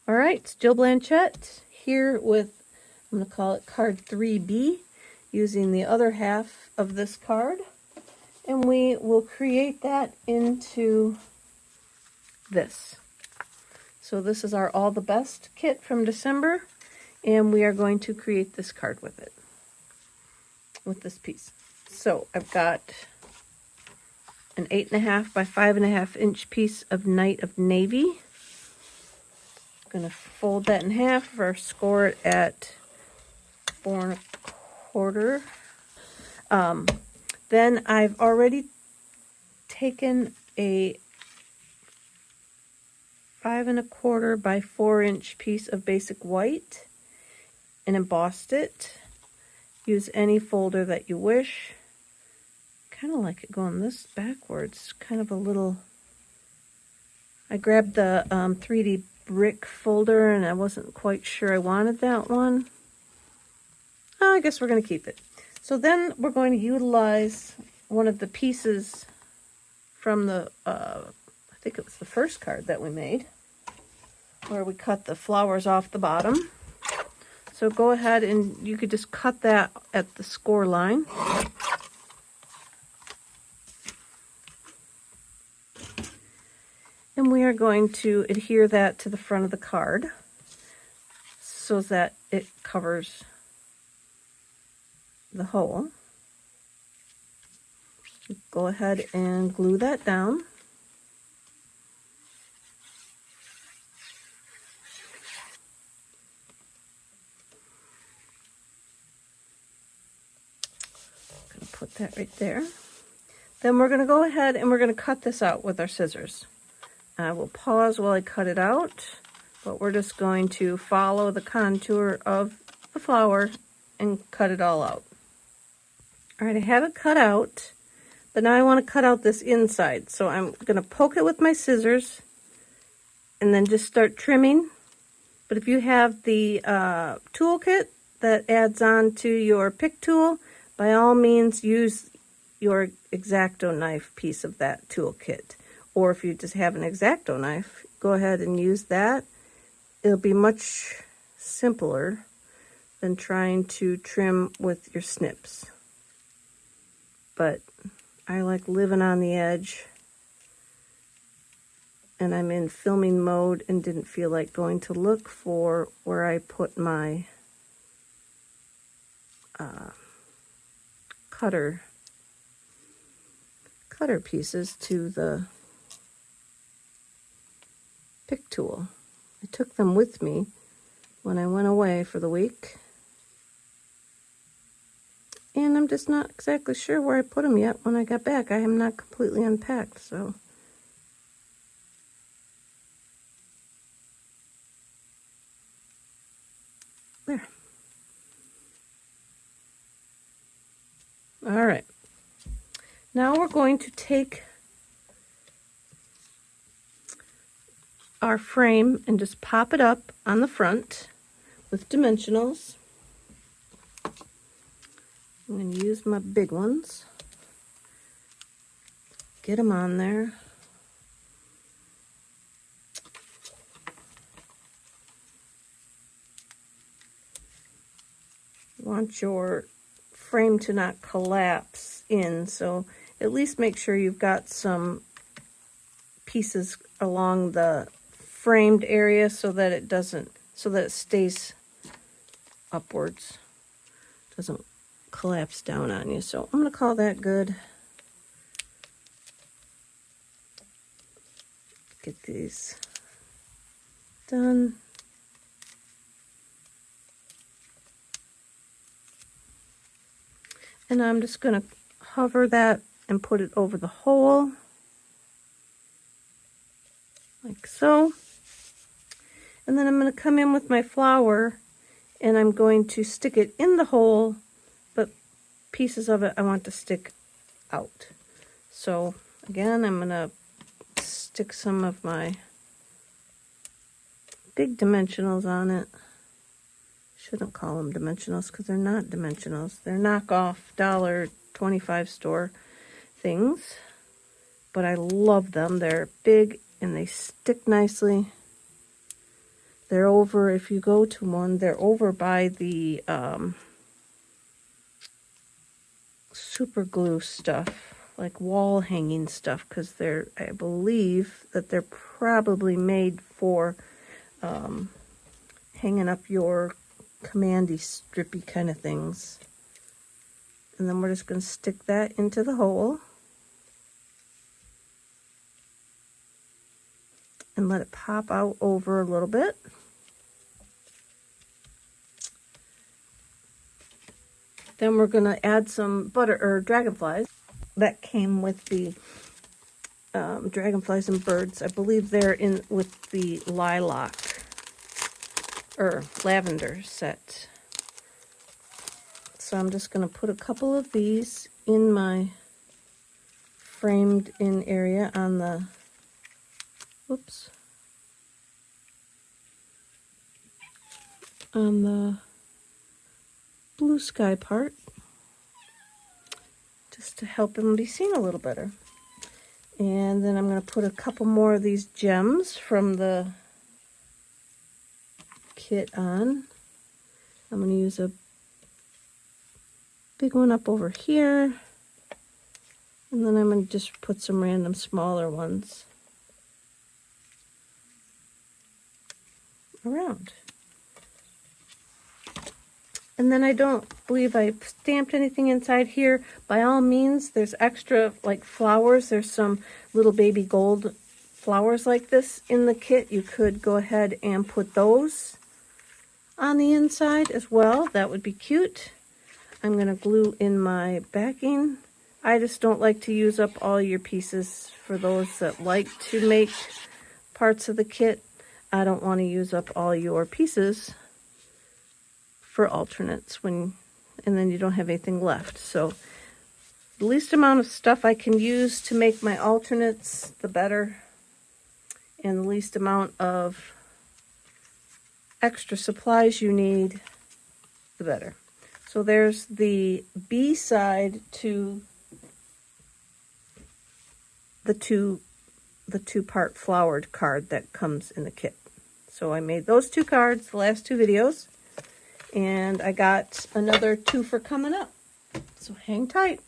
All right, Jill Blanchette here with, I'm going to call it card 3B, using the other half of this card. And we will create that into this. So this is our All the Best kit from December, and we are going to create this card with it, with this piece. So I've got an 8.5 by 5.5 inch piece of Night of Navy. I'm going to fold that in half or score it at 4 1/4. Then I've already taken a 5 1/4 by 4 inch piece of basic white and embossed it. Use any folder that you wish. Kind of like it going this backwards, kind of a little. I grabbed the 3D brick folder and I wasn't quite sure I wanted that one. I guess we're going to keep it. So then we're going to utilize one of the pieces from the, I think it was the first card that we made, where we cut the flowers off the bottom. So go ahead and you could just cut that at the score line. And we are going to adhere that to the front of the card so that it covers the hole. Go ahead and glue that down. I'm going to put that right there. Then we're going to go ahead and we're going to cut this out with our scissors. I will pause while I cut it out, but we're just going to follow the contour of the flower and cut it all out. All right, I have it cut out, but now I want to cut out this inside. So I'm going to poke it with my scissors and then just start trimming. But if you have the toolkit that adds on to your pick tool, by all means use your X-Acto knife piece of that toolkit. Or if you just have an X-Acto knife, go ahead and use that. It'll be much simpler than trying to trim with your snips. But I like living on the edge, and I'm in filming mode and didn't feel like going to look for where I put my cutter pieces to the pick tool. I took them with me when I went away for the week, and I'm just not exactly sure where I put them yet. When I got back, I am not completely unpacked, so there. All right, now we're going to take our frame and just pop it up on the front with dimensionals. I'm going to use my big ones. Get them on there. You want your frame to not collapse in, so at least make sure you've got some pieces along the framed area so that it doesn't, so that it stays upwards, doesn't collapse down on you. So I'm going to call that good. Get these done. And I'm just going to hover that and put it over the hole, like so. And then I'm going to come in with my flower and I'm going to stick it in the hole, but pieces of it I want to stick out. So again, I'm going to stick some of my big dimensionals on it. Shouldn't call them dimensionals because they're not dimensionals. They're knockoff $1.25 store things, but I love them. They're big and they stick nicely. They're over, if you go to one, they're over by the super glue stuff, like wall hanging stuff, because they're, I believe that they're probably made for hanging up your commandy strippy kind of things. And then we're just going to stick that into the hole and let it pop out over a little bit. Then we're going to add some butter or dragonflies. That came with the dragonflies and birds. I believe they're in with the lilac or lavender set. So I'm just going to put a couple of these in my framed in area on the, whoops, on the blue sky part, just to help them be seen a little better. And then I'm going to put a couple more of these gems from the kit on. I'm going to use a big one up over here, and then I'm going to just put some random smaller ones around. And then I don't believe I stamped anything inside here. By all means, there's extra like flowers. There's some little baby gold flowers like this in the kit. You could go ahead and put those on the inside as well. That would be cute. I'm going to glue in my backing. I just don't like to use up all your pieces. For those that like to make parts of the kit, I don't want to use up all your pieces for alternates and then you don't have anything left. So the least amount of stuff I can use to make my alternates, the better. And the least amount of extra supplies you need, the better. So there's the B side to the two-part flowered card that comes in the kit. So I made those 2 cards, the last 2 videos. And I got another 2 for coming up. So hang tight.